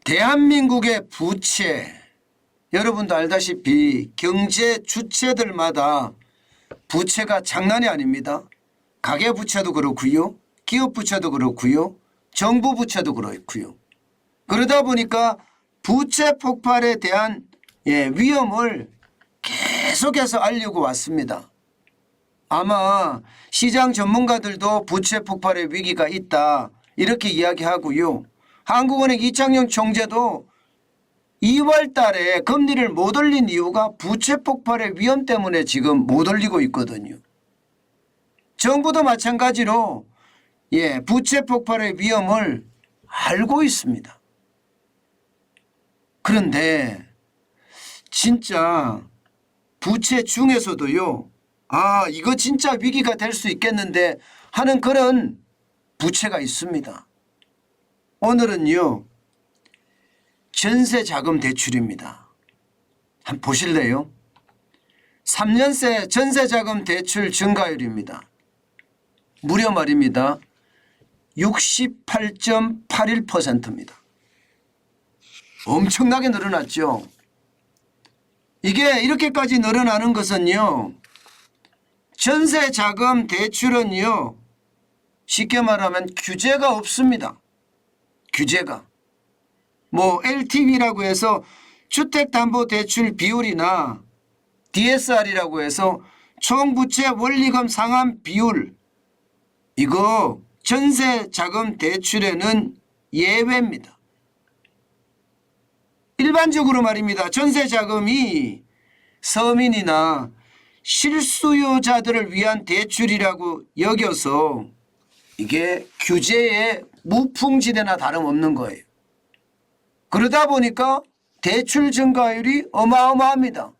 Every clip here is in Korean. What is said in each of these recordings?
대한민국의 부채, 여러분도 알다시피 경제 주체들마다 부채가 장난이 아닙니다. 가계부채도 그렇고요. 기업부채도 그렇고요. 정부 부채도 그렇고요. 그러다 보니까 부채 폭발에 대한 위험을 계속해서 알리고 왔습니다. 아마 시장 전문가들도 부채 폭발의 위기가 있다 이렇게 이야기하고요. 한국은행 이창용 총재도 2월 달에 금리를 못 올린 이유가 부채 폭발의 위험 때문에 지금 못 올리고 있거든요. 정부도 마찬가지로 부채 폭발의 위험을 알고 있습니다. 그런데 진짜 부채 중에서도요. 이거 진짜 위기가 될 수 있겠는데 하는 그런 부채가 있습니다. 오늘은요. 전세자금 대출입니다. 한번 보실래요? 3년새 전세자금 대출 증가율입니다. 무려 말입니다. 68.81%입니다. 엄청나게 늘어났죠. 이게 이렇게까지 늘어나는 것은요. 전세자금 대출은요. 쉽게 말하면 규제가 없습니다. 규제가. LTV라고 해서 주택담보대출 비율이나 DSR이라고 해서 총부채 원리금 상환 비율, 이거 전세자금 대출에는 예외입니다. 일반적으로 말입니다. 전세자금이 서민이나 실수요자들을 위한 대출이라고 여겨서 이게 규제의 무풍지대나 다름없는 거예요. 그러다 보니까 대출 증가율이 어마어마합니다.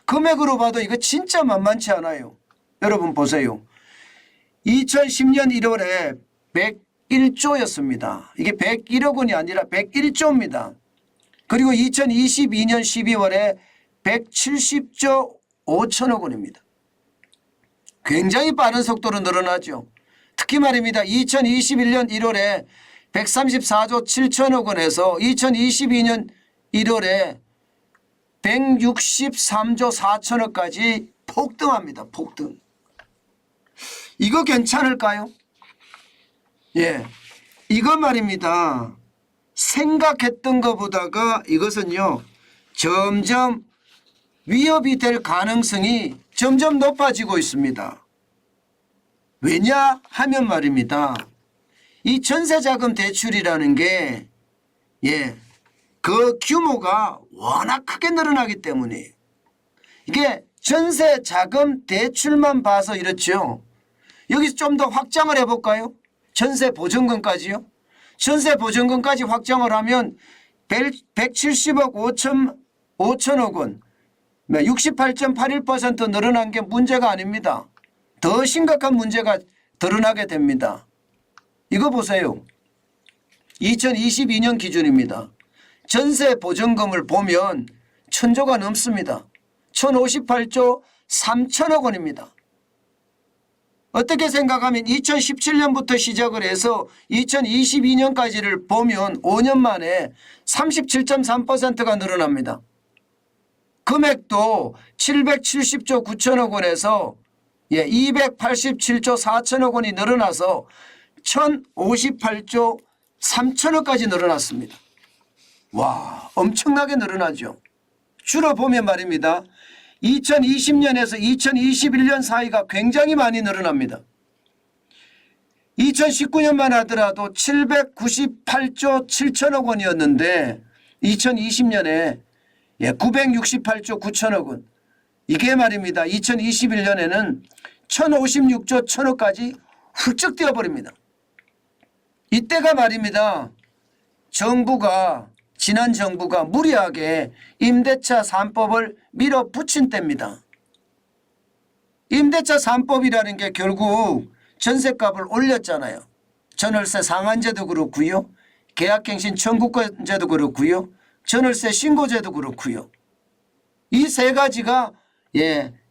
금액으로 봐도 이거 진짜 만만치 않아요. 여러분 보세요. 2010년 1월에 101조였습니다. 이게 101억 원이 아니라 101조입니다. 그리고 2022년 12월에 170조 5천억 원입니다. 굉장히 빠른 속도로 늘어나죠. 특히 말입니다. 2021년 1월에 134조 7천억 원에서 2022년 1월에 163조 4천억까지 폭등합니다. 폭등. 이거 괜찮을까요? 이거 말입니다. 생각했던 것보다가 이것은요. 점점 위협이 될 가능성이 점점 높아지고 있습니다. 왜냐 하면 말입니다. 이 전세자금 대출이라는 게 그 규모가 워낙 크게 늘어나기 때문에 이게 전세자금 대출만 봐서 이렇죠. 여기서 좀 더 확장을 해볼까요? 전세보증금까지요. 전세보증금까지 확장을 하면 170억 5천억 원 68.81% 늘어난 게 문제가 아닙니다. 더 심각한 문제가 드러나게 됩니다. 이거 보세요. 2022년 기준입니다. 전세 보증금을 보면 1,000조가 넘습니다. 1,058조 3천억 원입니다. 어떻게 생각하면 2017년부터 시작을 해서 2022년까지를 보면 5년 만에 37.3%가 늘어납니다. 금액도 770조 9천억 원에서 287조 4천억 원이 늘어나서 1,058조 3천억까지 늘어났습니다. 와, 엄청나게 늘어나죠. 주로 보면 말입니다. 2020년에서 2021년 사이가 굉장히 많이 늘어납니다. 2019년만 하더라도 798조 7천억 원이었는데 2020년에 968조 9천억 원. 이게 말입니다. 2021년에는 1,056조 1천억까지 훌쩍 뛰어버립니다. 이때가 말입니다. 지난 정부가 무리하게 임대차 3법을 밀어붙인 때입니다. 임대차 3법이라는 게 결국 전셋값을 올렸잖아요. 전월세 상한제도 그렇고요. 계약갱신 청구권제도 그렇고요. 전월세 신고제도 그렇고요. 이 세 가지가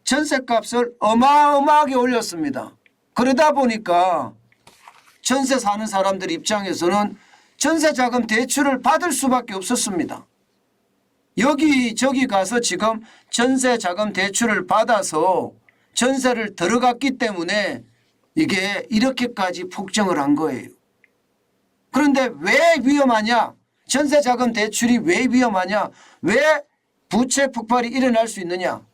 전셋값을 어마어마하게 올렸습니다. 그러다 보니까 전세 사는 사람들 입장에서는 전세자금 대출을 받을 수밖에 없었습니다. 여기저기 가서 지금 전세자금 대출을 받아서 전세를 들어갔기 때문에 이게 이렇게까지 폭증을 한 거예요. 그런데 왜 위험하냐? 전세자금 대출이 왜 위험하냐? 왜 부채 폭발이 일어날 수 있느냐?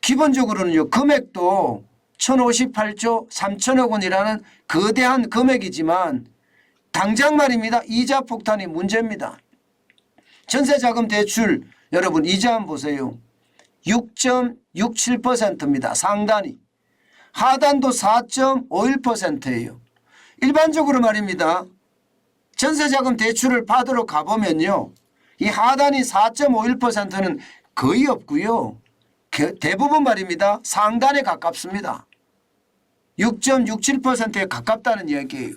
기본적으로는요, 금액도 1058조 3천억 원이라는 거대한 금액이지만 당장 말입니다. 이자 폭탄이 문제입니다. 전세자금 대출 여러분 이자 한번 보세요. 6.67%입니다. 상단이. 하단도 4.51%예요. 일반적으로 말입니다. 전세자금 대출을 받으러 가보면요. 이 하단이 4.51%는 거의 없고요. 대부분 말입니다. 상단에 가깝습니다. 6.67%에 가깝다는 이야기예요.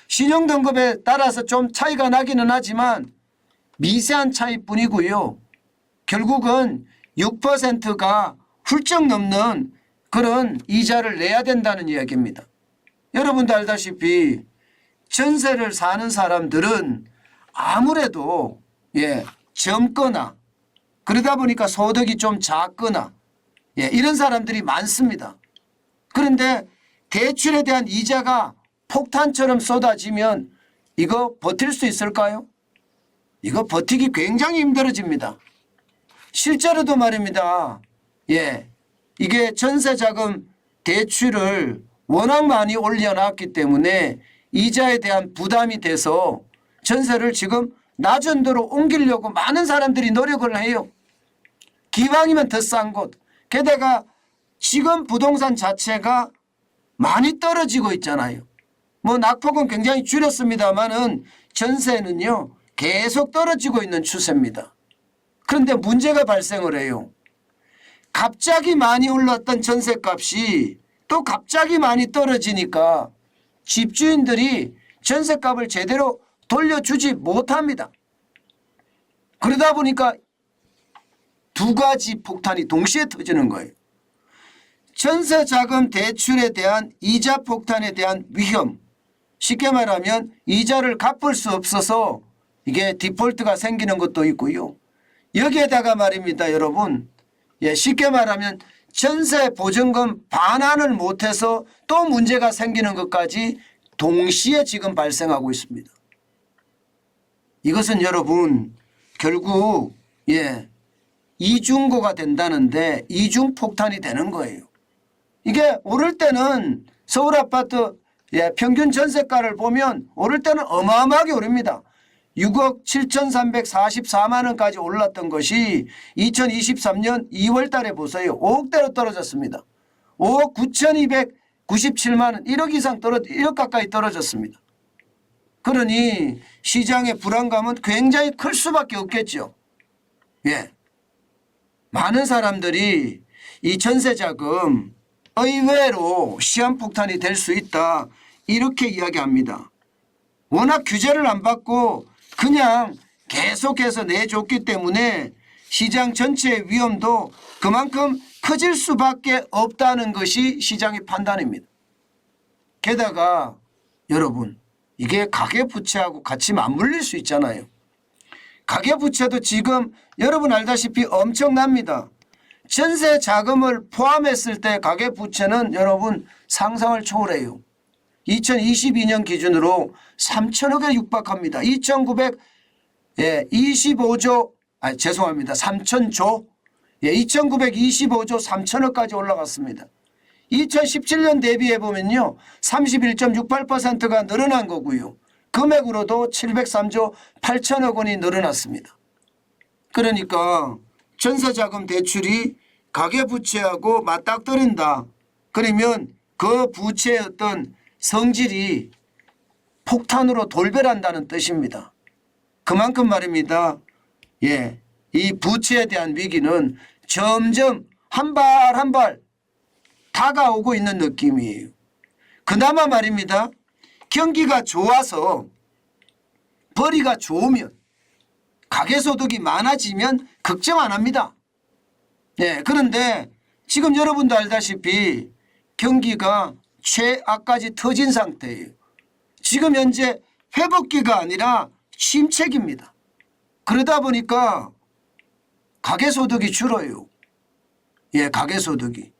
신용등급에 따라서 좀 차이가 나기는 하지만 미세한 차이뿐이고요. 결국은 6%가 훌쩍 넘는 그런 이자를 내야 된다는 이야기입니다. 여러분도 알다시피 전세를 사는 사람들은 아무래도 젊거나 그러다 보니까 소득이 좀 작거나 이런 사람들이 많습니다. 그런데 대출에 대한 이자가 폭탄처럼 쏟아지면 이거 버틸 수 있을까요? 이거 버티기 굉장히 힘들어집니다. 실제로도 말입니다. 이게 전세자금 대출을 워낙 많이 올려놨기 때문에 이자에 대한 부담이 돼서 전세를 지금 낮은 데로 옮기려고 많은 사람들이 노력을 해요. 기왕이면 더 싼 곳. 게다가 지금 부동산 자체가 많이 떨어지고 있잖아요. 뭐 낙폭은 굉장히 줄였습니다만은 전세는요 계속 떨어지고 있는 추세입니다. 그런데 문제가 발생을 해요. 갑자기 많이 올랐던 전세값이 또 갑자기 많이 떨어지니까 집주인들이 전세값을 제대로 돌려주지 못합니다. 그러다 보니까 두 가지 폭탄이 동시에 터지는 거예요. 전세자금 대출에 대한 이자 폭탄에 대한 위험, 쉽게 말하면 이자를 갚을 수 없어서 이게 디폴트가 생기는 것도 있고요. 여기에다가 말입니다, 여러분. 쉽게 말하면 전세 보증금 반환을 못해서 또 문제가 생기는 것까지 동시에 지금 발생하고 있습니다. 이것은 여러분 결국 이중고가 된다는데 이중폭탄이 되는 거예요. 이게 오를 때는 서울 아파트 평균 전세가를 보면 오를 때는 어마어마하게 오릅니다. 6억 7,344만 원까지 올랐던 것이 2023년 2월 달에 보세요. 5억대로 떨어졌습니다. 5억 9,297만 원, 1억 이상 1억 가까이 떨어졌습니다. 그러니 시장의 불안감은 굉장히 클 수밖에 없겠죠. 많은 사람들이 이 전세자금 의외로 시한폭탄이 될 수 있다 이렇게 이야기합니다. 워낙 규제를 안 받고 그냥 계속해서 내줬기 때문에 시장 전체의 위험도 그만큼 커질 수밖에 없다는 것이 시장의 판단입니다. 게다가 여러분 이게 가계부채하고 같이 맞물릴 수 있잖아요. 가계부채도 지금 여러분 알다시피 엄청납니다. 전세 자금을 포함했을 때 가계부채는 여러분 상상을 초월해요. 2022년 기준으로 3천억에 육박합니다. 2,925조 죄송합니다. 3천조 2,925조 3천억까지 올라갔습니다. 2017년 대비해 보면요 31.68%가 늘어난 거고요. 금액으로도 703조 8천억 원이 늘어났습니다. 그러니까 전세자금 대출이 가계부채하고 맞닥뜨린다. 그러면 그 부채의 어떤 성질이 폭탄으로 돌변한다는 뜻입니다. 그만큼 말입니다. 이 부채에 대한 위기는 점점 한 발 한 발 다가오고 있는 느낌이에요. 그나마 말입니다. 경기가 좋아서 벌이가 좋으면 가계소득이 많아지면 걱정 안 합니다. 그런데 지금 여러분도 알다시피 경기가 최악까지 터진 상태예요. 지금 현재 회복기가 아니라 침체기입니다. 그러다 보니까 가계소득이 줄어요. 예, 가계소득이.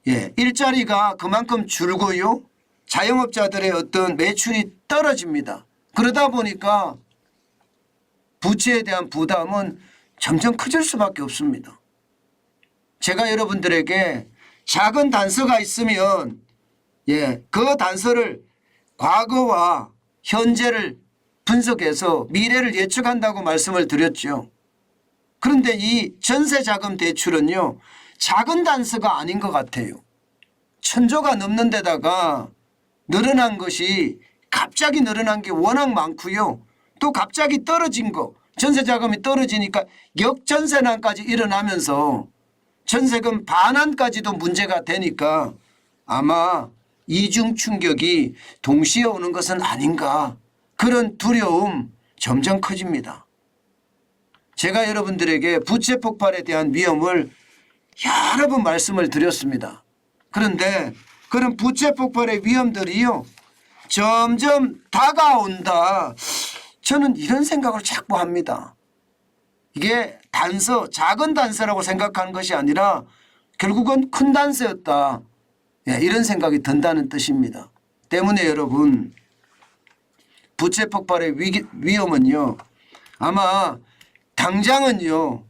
예, 일자리가 그만큼 줄고요. 자영업자들의 어떤 매출이 떨어집니다. 그러다 보니까 부채에 대한 부담은 점점 커질 수밖에 없습니다. 제가 여러분들에게 작은 단서가 있으면 예, 그 단서를 과거와 현재를 분석해서 미래를 예측한다고 말씀을 드렸죠. 그런데 이 전세자금 대출은요, 작은 단서가 아닌 것 같아요. 1,000조가 넘는 데다가 늘어난 것이 갑자기 늘어난 게 워낙 많고요. 또 갑자기 떨어진 거, 전세자금이 떨어지니까 역전세난까지 일어나면서 전세금 반환까지도 문제가 되니까 아마 이중 충격이 동시에 오는 것은 아닌가, 그런 두려움 점점 커집니다. 제가 여러분들에게 부채 폭발에 대한 위험을 여러 번 말씀을 드렸습니다. 그런데 그런 부채 폭발의 위험들이요, 점점 다가온다. 저는 이런 생각을 자꾸 합니다. 이게 단서, 작은 단서라고 생각하는 것이 아니라 결국은 큰 단서였다. 예, 이런 생각이 든다는 뜻입니다. 때문에 여러분, 부채 폭발의 위험은요, 아마 당장은요,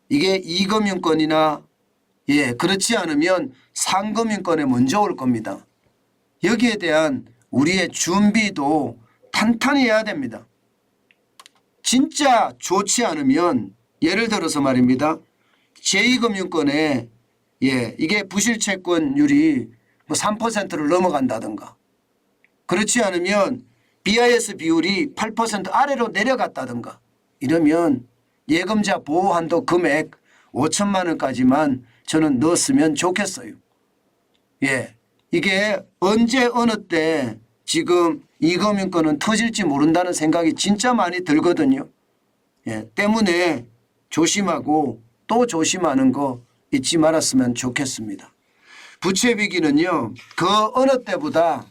이게 2금융권이나 예, 그렇지 않으면 상금융권에 먼저 올 겁니다. 여기에 대한 우리의 준비도 탄탄히 해야 됩니다. 진짜 좋지 않으면 예를 들어서 말입니다. 제2금융권에 예, 이게 부실채권율이 뭐 3%를 넘어간다든가, 그렇지 않으면 BIS 비율이 8% 아래로 내려갔다든가 이러면 예금자 보호한도 금액 5천만 원까지만 저는 넣었으면 좋겠어요. 예, 이게 언제 어느 때 지금 이금융권은 터질지 모른다는 생각이 진짜 많이 들거든요. 예, 때문에 조심하고 또 조심하는 거 잊지 말았으면 좋겠습니다. 부채 위기는요, 그 어느 때보다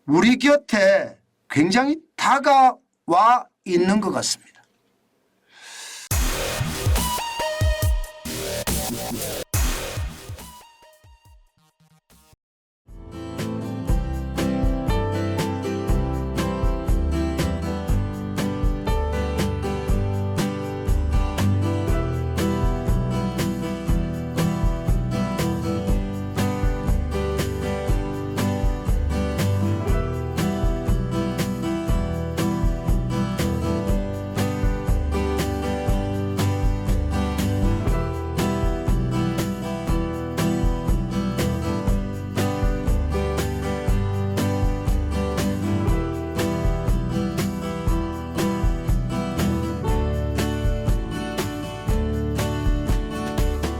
우리 곁에 굉장히 다가와 있는 것 같습니다.